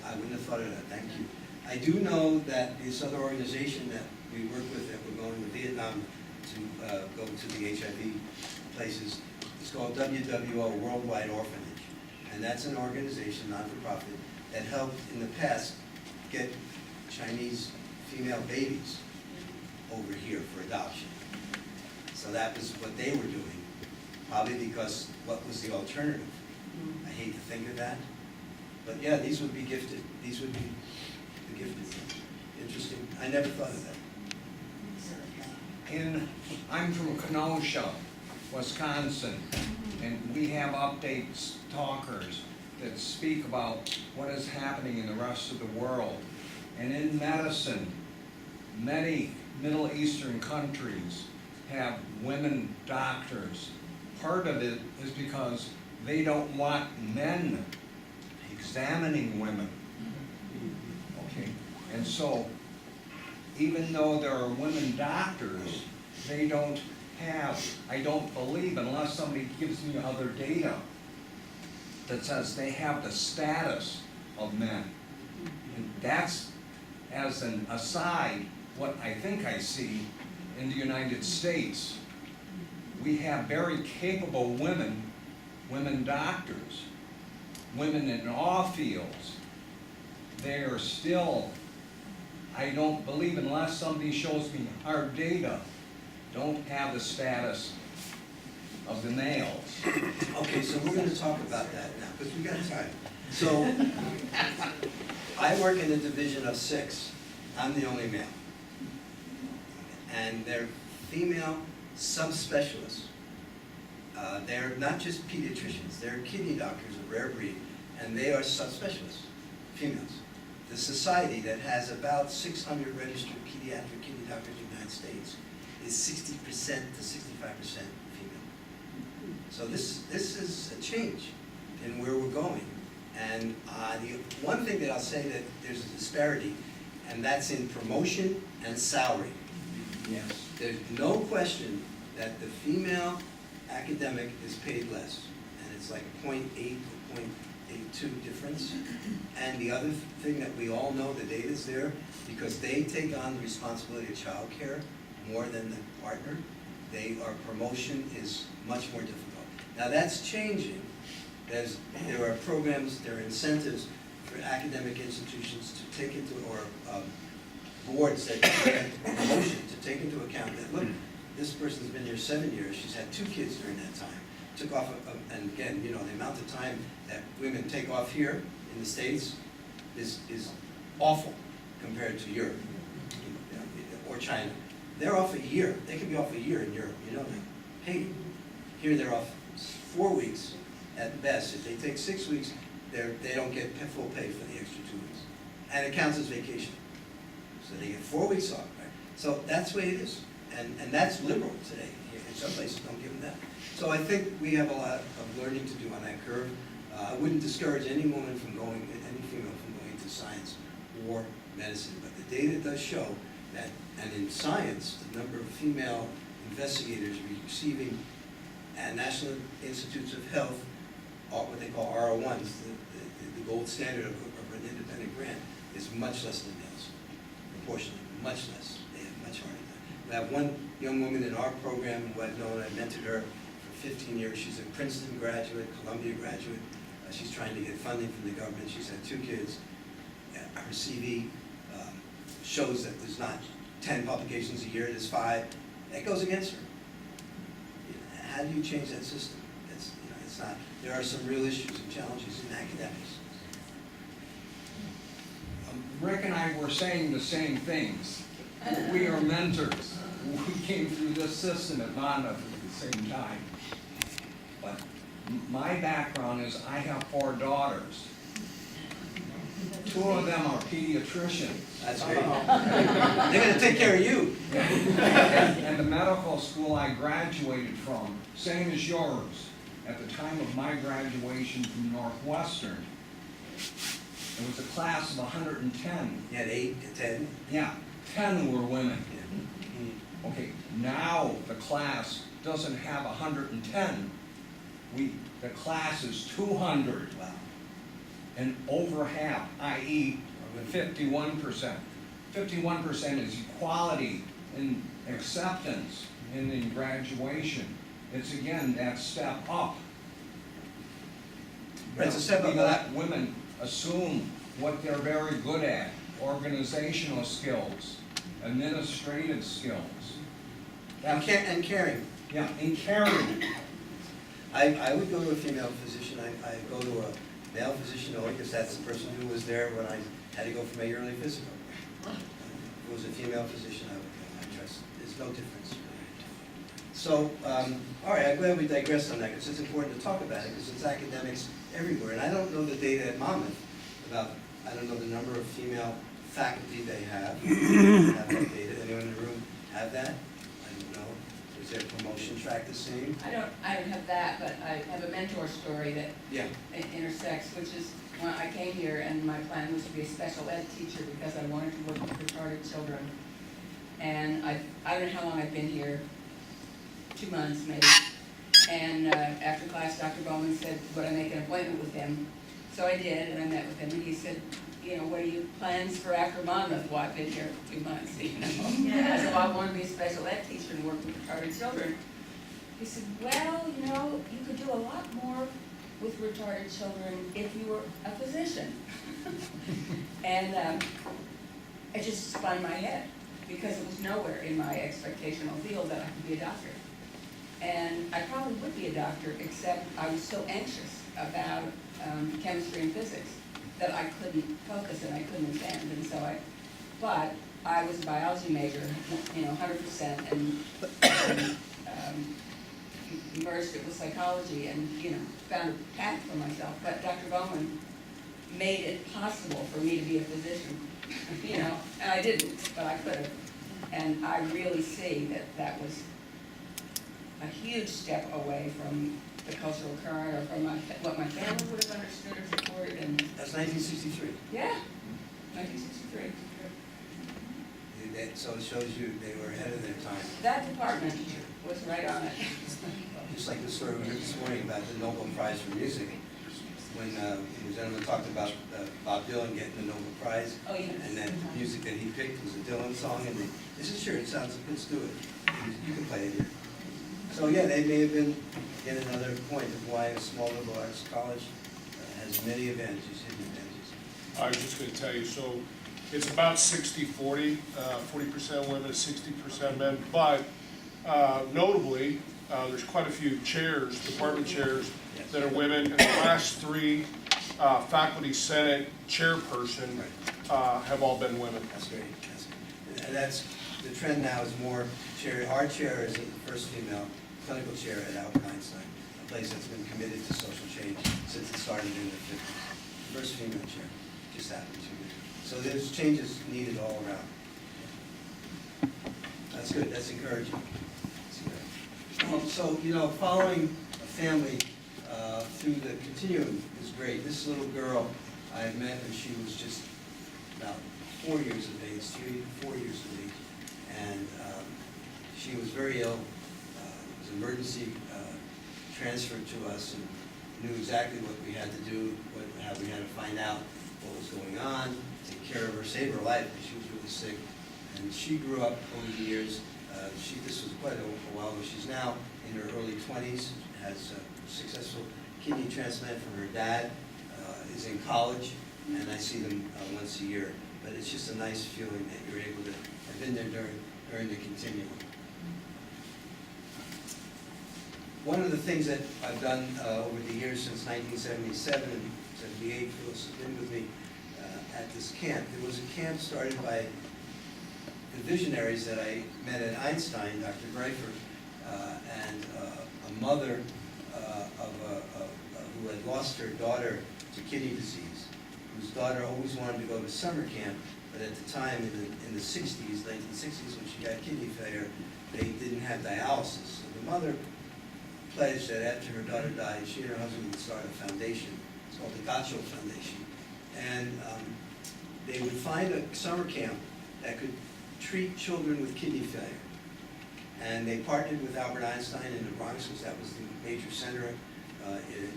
I wouldn't have thought of that, thank you. I do know that this other organization that we work with, that we're going to Vietnam to go to the HIV places, it's called WWO, Worldwide Orphanage. And that's an organization, non-for-profit, that helped in the past get Chinese female babies over here for adoption. So that was what they were doing, probably because what was the alternative? I hate to think of that. But yeah, these would be gifted. These would be the gifted ones. Interesting. I never thought of that. I'm from Kenosha, Wisconsin, and we have updates talkers that speak about what is happening in the rest of the world. And in medicine, many Middle Eastern countries have women doctors. Part of it is because they don't want men examining women. Okay, and so even though there are women doctors, they don't have, I don't believe, unless somebody gives me other data that says they have the status of men. And that's, as an aside, what I think I see in the United States. We have very capable women doctors, women in all fields. They are still, I don't believe, unless somebody shows me hard data, don't have the status of the males. Okay, so we're gonna talk about that now, because we got time. So, I work in a division of 6. I'm the only male. And they're female subspecialists. They're not just pediatricians, they're kidney doctors of rare breed, and they are subspecialists, females. The society that has about 600 registered pediatric kidney doctors in the United States is 60% to 65% female. So this is a change in where we're going. And the one thing that I'll say that there's a disparity, and that's in promotion and salary. Yes. There's no question that the female academic is paid less, and it's like 0.8 or 0.82 difference. And the other thing that we all know, the data's there, because they take on the responsibility of childcare more than the partner, our promotion is much more difficult. Now that's changing. There are programs, there are incentives for academic institutions to take into, or boards that grant promotion to take into account that, look, this person's been here 7 years, she's had 2 kids during that time, took off, and again, you know, the amount of time that women take off here in the States is awful compared to Europe, you know, or China. They're off a year, they can be off a year in Europe, you know that. Hey, here they're off 4 weeks at best. If they take 6 weeks, they don't get full pay for the extra 2 weeks. And it counts as vacation. So they get 4 weeks off, right? So that's the way it is. And that's liberal today. In some places don't give them that. So I think we have a lot of learning to do on that curve. I wouldn't discourage any woman from going, any female from going into science or medicine, but the data does show that, and in science, the number of female investigators receiving at National Institutes of Health, what they call R01s, the gold standard of an independent grant, is much less than males, proportionally, much less. They have much harder time. We have one young woman in our program who I've known, I mentored her for 15 years. She's a Princeton graduate, Columbia graduate. She's trying to get funding from the government. She's had 2 kids. Her CV shows that there's not 10 publications a year, there's 5. That goes against her. How do you change that system? It's not. There are some real issues and challenges in academics. Rick and I were saying the same things. We are mentors. We came through this system at Monmouth at the same time. But my background is I have 4 daughters. 2 of them are pediatricians. That's great. They're going to take care of you. And the medical school I graduated from, same as yours, at the time of my graduation from Northwestern, it was a class of 110. You had 8 to 10. Yeah, 10 were women. Yeah. Okay, now the class doesn't have 110. The class is 200. Wow. And over half, i.e. 51%. 51% is equality in acceptance and in graduation. It's again that step up. Right, it's a step up. We let women assume what they're very good at: organizational skills, administrative skills. And caring. Yeah, and caring. I would go to a female physician. I go to a male physician only because that's the person who was there when I had to go for my yearly physical. If it was a female physician, I would go. I trust. There's no difference. So, all right, I'm glad we digressed on that because it's important to talk about it because it's academics everywhere. And I don't know the data at Monmouth about, I don't know the number of female faculty they have. Have that data. Anyone in the room have that? I don't know. Is their promotion track the same? I don't have that, but I have a mentor story that Yeah. intersects, which is when I came here and my plan was to be a special ed teacher because I wanted to work with retarded children. And I don't know how long I've been here, 2 months maybe. And after class, Dr. Bowman said, would I make an appointment with him? So I did, and I met with him, and he said, you know, what are your plans for after Monmouth? Well, I've been here 2 months, you know. I said, well, I want to be a special ed teacher and work with retarded children. He said, well, you know, you could do a lot more with retarded children if you were a physician. And it just spun my head because it was nowhere in my expectational field that I could be a doctor. And I probably would be a doctor, except I was so anxious about chemistry and physics that I couldn't focus and I couldn't attend. And so but I was a biology major, 100%, and merged it with psychology and, found a path for myself. But Dr. Bowman made it possible for me to be a physician, and I didn't, but I could have. And I really see that was a huge step away from the cultural current or from what my family would have understood or supported. And That's 1963. yeah, 1963. So it shows you they were ahead of their time. That department was right on it. Just like the story we heard this morning about the Nobel Prize for Music, when the gentleman talked about Bob Dylan getting the Nobel Prize, Oh, yes. and that music that he picked was a Dylan song, and they said, sure, it sounds, let's do it. You can play it here. So yeah, they may have been, again, another point of why a small liberal arts college has many advantages, hidden advantages. I was just gonna tell you, so it's about 60-40, 40% women, 60% men, but notably, there's quite a few chairs, department chairs, that are women, and the last three faculty senate chairperson have all been women. That's great. And that's, the trend now is more chair, our chair is the first female clinical chair at Albert Einstein, a place that's been committed to social change since it started in the 50s. First female chair, just happened 2 years. So there's changes needed all around. That's good, that's encouraging. So, following a family through the continuum is great. This little girl I met when she was just about 4 years of age, 4 years of age, and she was very ill. It was emergency transferred to us, and knew exactly what we had to do, how we had to find out what was going on, take care of her, save her life, because she was really sick. And she grew up over the years. This was quite a while ago. She's now in her early 20s, has a successful kidney transplant from her dad, is in college, and I see them once a year. But it's just a nice feeling that you're able to have been there during the continuum. One of the things that I've done over the years since 1977 and 78, Phyllis has been with me at this camp. There was a camp started by the visionaries that I met at Einstein, Dr. Greifer, and a mother who had lost her daughter to kidney disease, whose daughter always wanted to go to summer camp, but at the time in the 60s, 1960s, when she got kidney failure, they didn't have dialysis. So the mother pledged that after her daughter died, she and her husband would start a foundation. It's called the Gotcho Foundation. And they would find a summer camp that could treat children with kidney failure. And they partnered with Albert Einstein in the Bronx, because that was the major center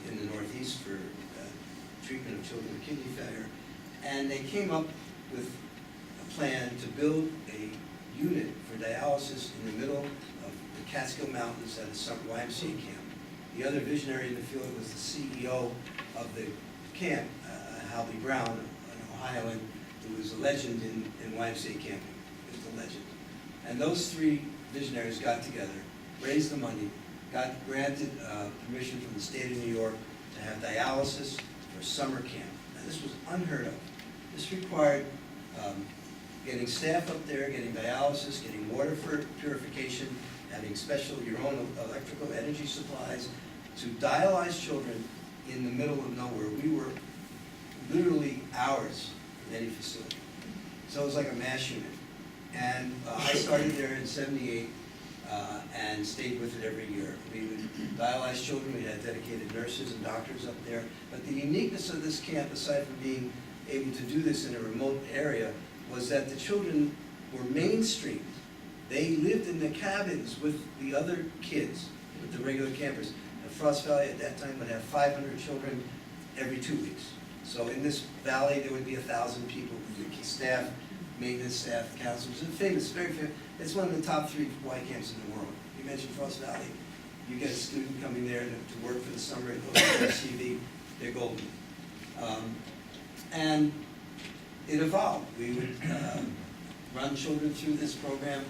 in the Northeast for treatment of children with kidney failure. And they came up with a plan to build a unit for dialysis in the middle of the Catskill Mountains at a summer YMCA camp. The other visionary in the field was the CEO of the camp, Halby Brown, an Ohioan, who was a legend in YMCA camping. He was a legend. And those three visionaries got together, raised the money, got granted permission from the state of New York to have dialysis for summer camp. Now, this was unheard of. This required getting staff up there, getting dialysis, getting water for purification, having your own electrical energy supplies to dialyze children in the middle of nowhere. We were literally hours from any facility. So it was like a mass unit. And I started there in '78 and stayed with it every year. We would dialyze children. We had dedicated nurses and doctors up there. But the uniqueness of this camp, aside from being able to do this in a remote area, was that the children were mainstreamed. They lived in the cabins with the other kids, with the regular campers. And Frost Valley at that time would have 500 children every 2 weeks. So in this valley, there would be 1,000 people, staff, maintenance staff, counselors. It's famous, very famous. It's one of the top 3 Y camps in the world. You mentioned Frost Valley. You get a student coming there to work for the summer and go to their CV, they're golden. And it evolved. We would run children through this program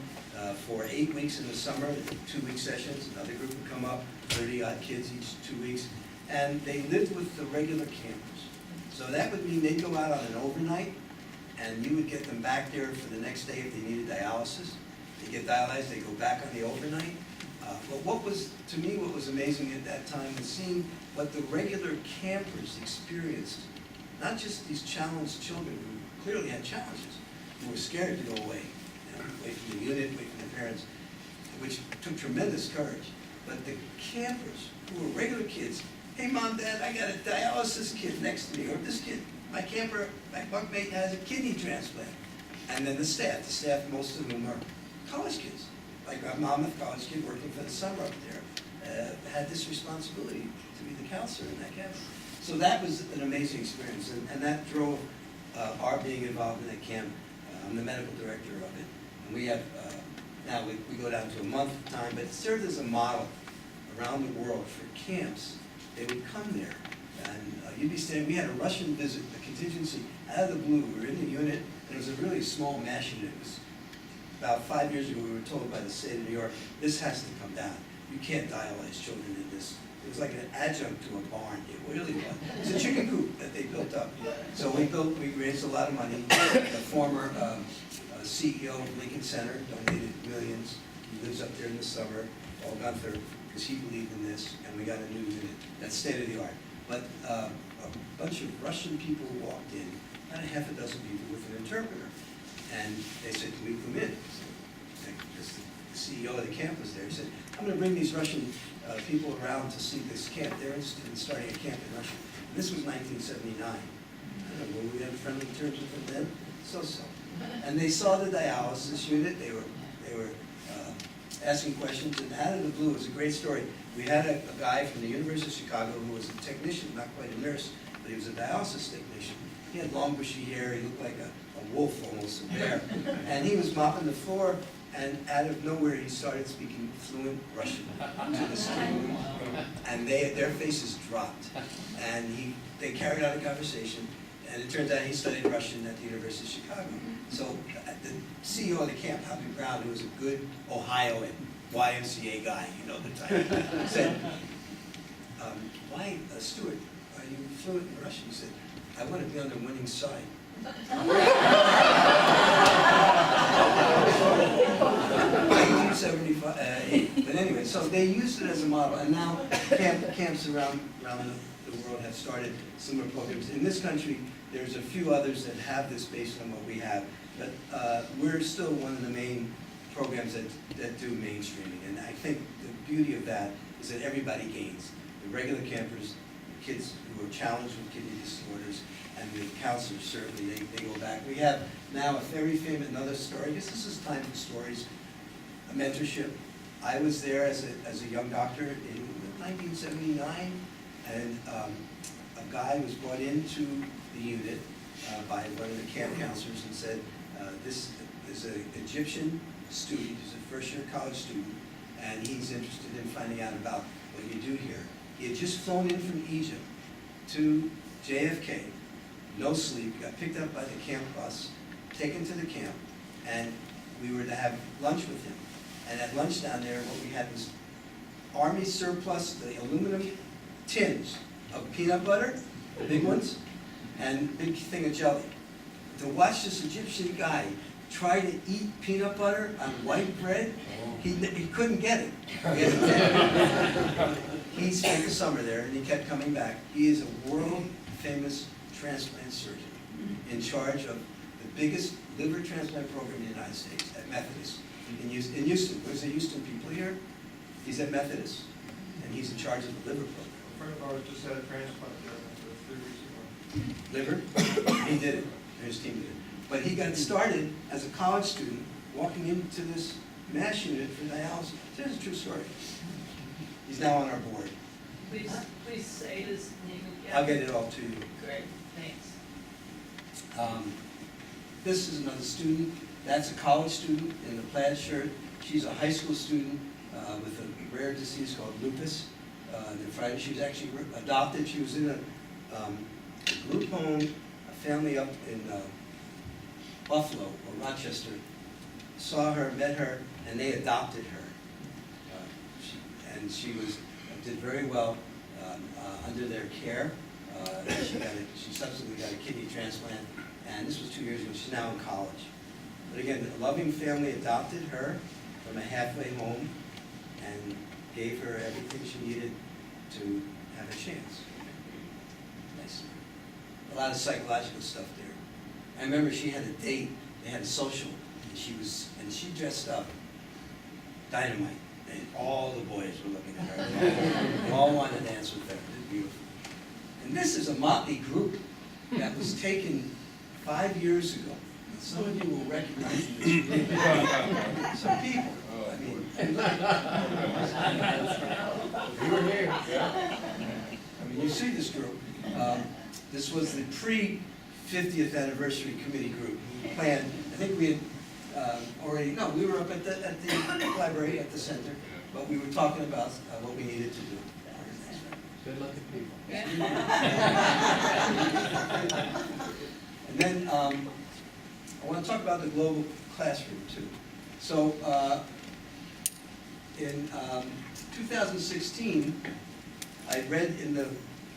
for 8 weeks in the summer, 2-week sessions. Another group would come up, 30-odd kids each 2 weeks, and they lived with the regular campers. So that would mean they'd go out on an overnight, and you would get them back there for the next day if they needed dialysis. They get dialyzed, they go back on the overnight. But what was, to me, what was amazing at that time was seeing what the regular campers experienced. Not just these challenged children who clearly had challenges, who were scared to go away, away from the unit, away from their parents, which took tremendous courage. But the campers, who were regular kids, hey, Mom, Dad, I got a dialysis kid next to me, or this kid, my camper, my bunkmate has a kidney transplant. And then the staff, most of whom are college kids, like a Monmouth college kid working for the summer up there, had this responsibility to be the counselor in that camp. So that was an amazing experience, and that drove our being involved in that camp. I'm the medical director of it, and we have, now we go down to a month time, but it served as a model around the world for camps. They would come there, and you'd be standing, we had a Russian visit, a contingency, out of the blue. We were in the unit, and it was a really small MASH unit. It was about 5 years ago, we were told by the state of New York, this has to come down. You can't dialyze children in this. It was like an adjunct to a barn. It really was. It's a chicken coop that they built up. So we raised a lot of money. The former CEO of Lincoln Center donated millions. He lives up there in the summer, Paul Gunther, because he believed in this, and we got a new unit. That's state of the art. But a bunch of Russian people walked in, about half a dozen people with an interpreter. And they said, can we come in? So, the CEO of the camp was there. He said, I'm going to bring these Russian people around to see this camp. They're interested in starting a camp in Russia. And this was 1979. I don't know, were we on friendly terms with them then? So-so. And they saw the dialysis unit. They were asking questions, and out of the blue, it was a great story. We had a guy from the University of Chicago who was a technician, not quite a nurse, but he was a dialysis technician. He had long bushy hair. He looked like a wolf, almost, a bear. And he was mopping the floor, and out of nowhere, he started speaking fluent Russian to the student. And their faces dropped. And they carried on a conversation, and it turns out he studied Russian at the University of Chicago. So the CEO of the camp, Hoppy Brown, who was a good Ohioan, YMCA guy, you know the type, said, why, Stuart, are you fluent in Russian? He said, I want to be on the winning side. 1978. But anyway, so they used it as a model, and now camps around the world have started similar programs. In this country, there's a few others that have this based on what we have, but we're still one of the main programs that do mainstreaming. And I think the beauty of that is that everybody gains. The regular campers, the kids who are challenged with kidney disorders, and the counselors, certainly, they go back. We have now a very famous, another story. I guess this is time for stories, a mentorship. I was there as a young doctor in 1979, and a guy was brought into the unit by one of the camp counselors and said, this is an Egyptian student, he's a first-year college student, and he's interested in finding out about what you do here. He had just flown in from Egypt to JFK, no sleep, got picked up by the camp bus, taken to the camp, and we were to have lunch with him. And at lunch down there, what we had was Army surplus, the aluminum tins of peanut butter, the big ones, and a big thing of jelly. To watch this Egyptian guy try to eat peanut butter on white bread, he couldn't get it. He spent the summer there, and he kept coming back. He is a world-famous transplant surgeon in charge of the biggest liver transplant program in the United States at Methodist in Houston. There's a Houston people here. He's at Methodist, and he's in charge of the liver program. A friend of ours just had a transplant there 3 weeks ago. Liver? He did it. His team did it. But he got started as a college student walking into this MASH unit for dialysis. This is a true story. He's now on our board. Please say his name again. I'll get it all to you. Great, thanks. This is another student. That's a college student in the plaid shirt. She's a high school student with a rare disease called lupus. Nephritis. She was actually adopted. She was in a group home, a family up in Buffalo or Rochester saw her, met her, and they adopted her. And she did very well under their care. She subsequently got a kidney transplant, and this was 2 years ago. She's now in college. But again, a loving family adopted her from a halfway home and gave her everything she needed to have a chance. Nice. A lot of psychological stuff there. I remember she had a date, they had a social, and she dressed up dynamite, and all the boys were looking at her. They all wanted to dance with her. It was beautiful. And this is a motley group that was taken 5 years ago. Some of you will recognize this group. Some people. I mean, you were here. I mean, you see this group. This was the pre-50th anniversary committee group who planned. I think we had we were up at the library at the center, but we were talking about what we needed to do. Good looking people. And then I want to talk about the global classroom too. So in 2016, I read in the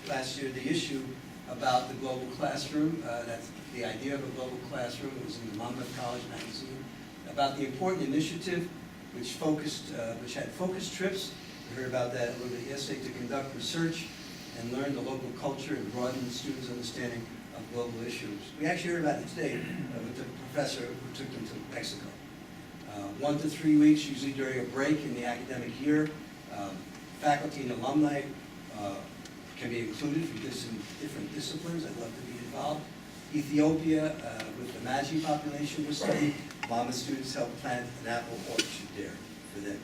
last year the issue about the global classroom. That's the idea of a global classroom. It was in the Monmouth College magazine about the important initiative which had focus trips. We heard about that a little bit yesterday, to conduct research and learn the local culture and broaden the students' understanding of global issues. We actually heard about it today with the professor who took them to Mexico. 1 to 3 weeks, usually during a break in the academic year. Faculty and alumni can be included from different disciplines. I'd love to be involved. Ethiopia, with the Magi population was studied. Monmouth students helped plant an apple orchard there for them.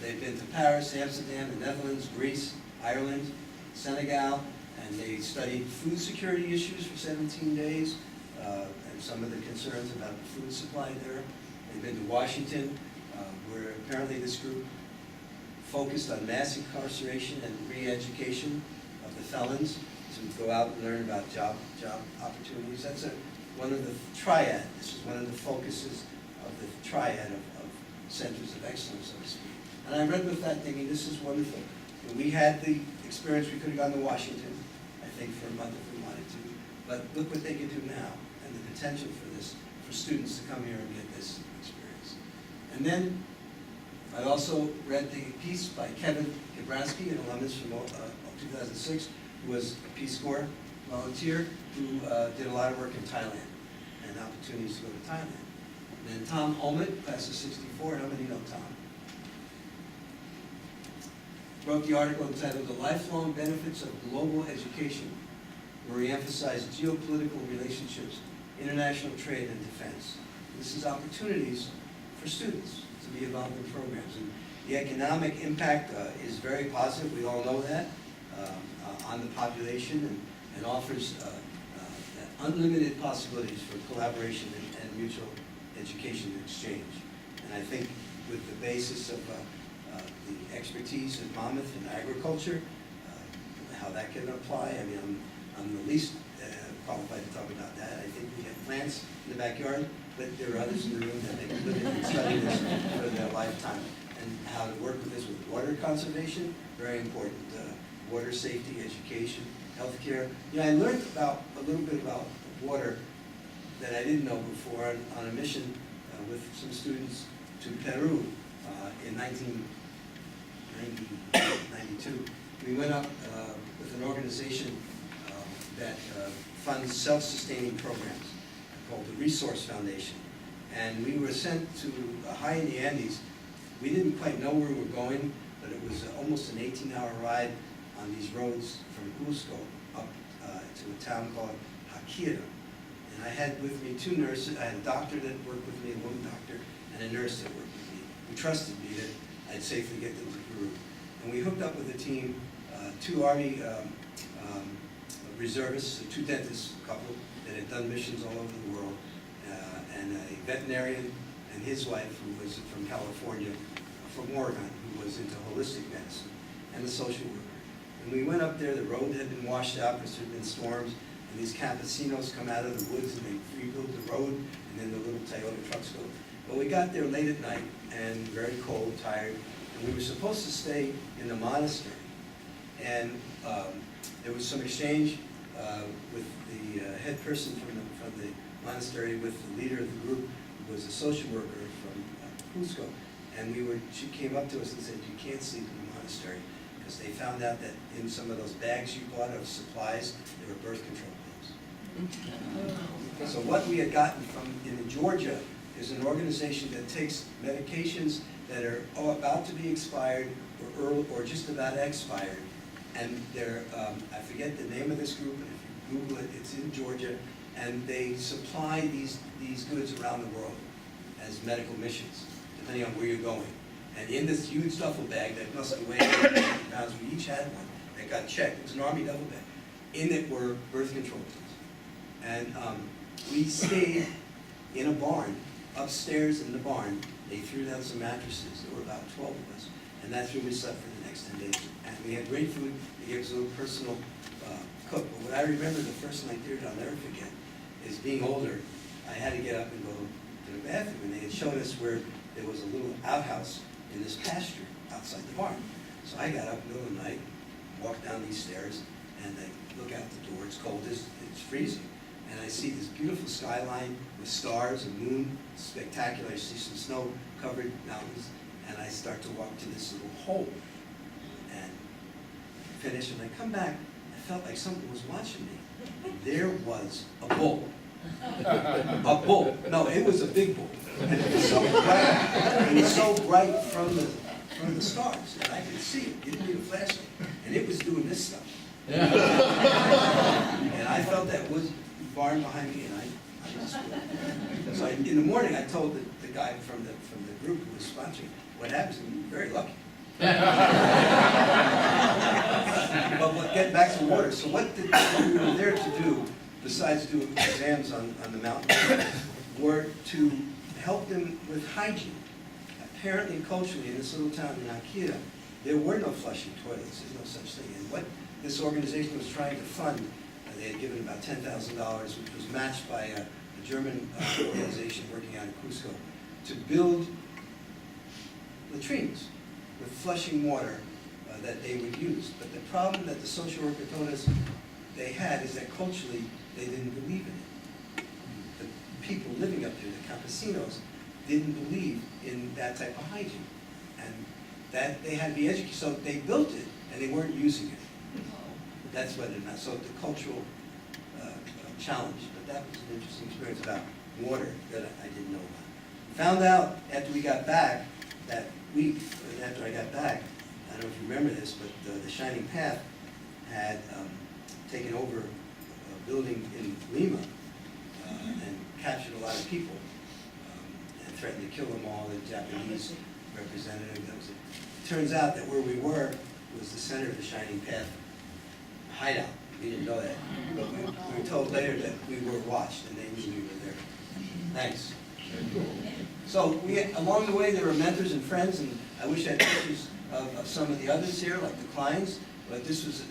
They've been to Paris, Amsterdam, the Netherlands, Greece, Ireland, Senegal, and they studied food security issues for 17 days, and some of the concerns about the food supply there. They've been to Washington, where apparently this group focused on mass incarceration and re-education of the felons to go out and learn about job opportunities. That's one of the triad. This is one of the focuses of the triad of centers of excellence, so to speak. And I read with that thinking, this is wonderful. And we had the experience, we could have gone to Washington, I think, for a month if we wanted to. But look what they can do now, and the potential for this, for students to come here and get this experience. And then I also read the piece by Kevin Gabransky, an alumnus from 2006, who was a Peace Corps volunteer, who did a lot of work in Thailand, and opportunities to go to Thailand. And then Tom Olmert, class of 64, how many know Tom? Wrote the article entitled The Lifelong Benefits of Global Education, where he emphasized geopolitical relationships, international trade, and defense. This is opportunities for students to be involved in programs. And the economic impact is very positive, we all know that, on the population, and offers unlimited possibilities for collaboration and mutual education and exchange. And I think with the basis of the expertise of Monmouth in agriculture, how that can apply. I mean, I'm the least qualified to talk about that. I think we have plants in the backyard, but there are others in the room that they can live in and study this for their lifetime. And how to work with this with water conservation, very important. Water safety, education, healthcare. You know, I learned a little bit about water that I didn't know before on a mission with some students to Peru in 1992. We went up with an organization that funds self-sustaining programs called the Resource Foundation. And we were sent to high in the Andes. We didn't quite know where we were going, but it was almost an 18-hour ride on these roads from Cusco up to a town called Haquira. And I had with me 2 nurses. I had a doctor that worked with me, a woman doctor, and a nurse that worked with me, who trusted me that I'd safely get them to Peru. And we hooked up with a team, 2 Army reservists, 2 dentists, a couple that had done missions all over the world, and a veterinarian and his wife, who was from California, from Oregon, who was into holistic medicine, and a social worker. And we went up there, the road had been washed out because there had been storms, and these campesinos come out of the woods and they rebuild the road, and then the little Toyota trucks go. Well, we got there late at night and very cold, tired, and we were supposed to stay in the monastery. And there was some exchange with the head person from the monastery with the leader of the group, who was a social worker from Cusco. And she came up to us and said, you can't sleep in the monastery, because they found out that in some of those bags you bought of supplies, there were birth control pills. So what we had gotten from in Georgia is an organization that takes medications that are about to be expired or just about expired. And they're, I forget the name of this group, but if you Google it, it's in Georgia, and they supply these goods around the world as medical missions, depending on where you're going. And in this huge duffel bag that must have weighed 50 pounds, we each had one that got checked. It was an Army duffel bag. In it were birth control pills. And we stayed in a barn, upstairs in the barn. They threw down some mattresses. There were about 12 of us. And that's where we slept for the next 10 days. And we had great food. They gave us a little personal cook. But what I remember the first night there, I'll never forget, is being older, I had to get up and go to the bathroom. And they had shown us where there was a little outhouse in this pasture outside the barn. So I got up in the middle of the night, walked down these stairs, and I look out the door. It's cold, it's freezing. And I see this beautiful skyline with stars and moon, spectacular. I see some snow-covered mountains, and I start to walk to this little hole and finish. And I come back, I felt like someone was watching me. There was a bull. A bull. No, it was a big bull. And it was so bright. It was so bright from the stars, and I could see it. It didn't need a flashlight, and it was doing this stuff. And I felt that was barn behind me, and I just. So in the morning, I told the guy from the group who was sponsoring what happened to me. Very lucky. But get back to water. So what we were there to do, besides do exams on the mountain, were to help them with hygiene. Apparently, culturally, in this little town in Akira, there were no flushing toilets. There's no such thing. And what this organization was trying to fund, they had given about $10,000, which was matched by a German organization working out of Cusco, to build latrines with flushing water that they would use. But the problem that the social worker told us they had is that culturally they didn't believe in it. The people living up there, the campesinos, didn't believe in that type of hygiene. And that they had to be educated. So they built it and they weren't using it. That's what it meant. So the cultural challenge. But that was an interesting experience about water that I didn't know about. Found out after we got back, that week after I got back, I don't know if you remember this, but the Shining Path had taken over a building in Lima and captured a lot of people and threatened to kill them all, the Japanese representative. That was it. Turns out that where we were was the center of the Shining Path hideout. We didn't know that. But we were told later that we were watched and they knew we were there. Thanks. So along the way there were mentors and friends, and I wish I had pictures of some of the others here, like the Kleins, but this was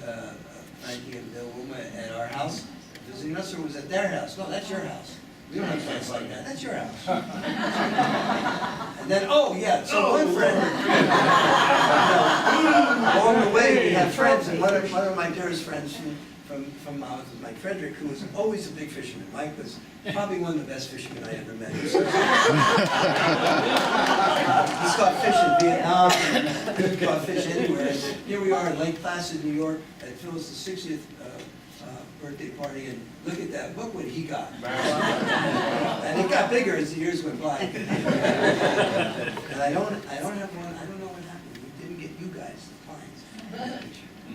Frankie and Bill Wuma at our house. Visiting us, or was at their house? No, that's your house. We don't have friends like that. That's your house. And then, oh yeah, so one friend. Along the way, we had friends, and one of my dearest friends from Mike Frederick, who was always a big fisherman. Mike was probably one of the best fishermen I ever met. He caught fish in Vietnam, he caught fish anywhere. And here we are in Lake Placid, New York, at Phil's 60th birthday party, and look at that, look what he got. And it got bigger as the years went by. And I don't have one, I don't know what happened. We didn't get you guys, the Kleins,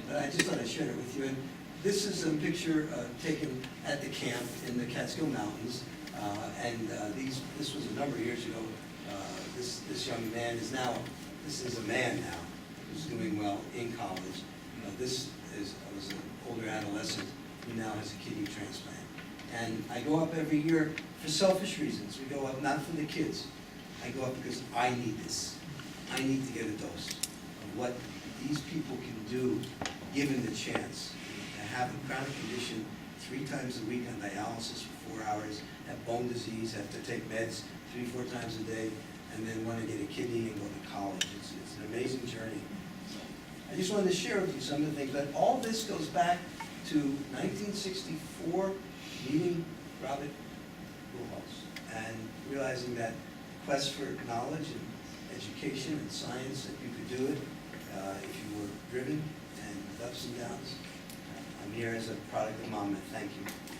but I just thought I'd share it with you. And this is a picture taken at the camp in the Catskill Mountains, and this was a number of years ago. This young man is now, this is a man now, who's doing well in college. This was an older adolescent who now has a kidney transplant. And I go up every year for selfish reasons. We go up not for the kids. I go up because I need this. I need to get a dose of what these people can do given the chance. To have a chronic condition 3 times a week on dialysis for 4 hours, have bone disease, have to take meds 3-4 times a day, and then want to get a kidney and go to college. It's an amazing journey. I just wanted to share with you some of the things, but all this goes back to 1964, meeting Robert Buchholz, and realizing that quest for knowledge and education and science, that you could do it if you were driven and with ups and downs. I'm here as a product of Monmouth. Thank you.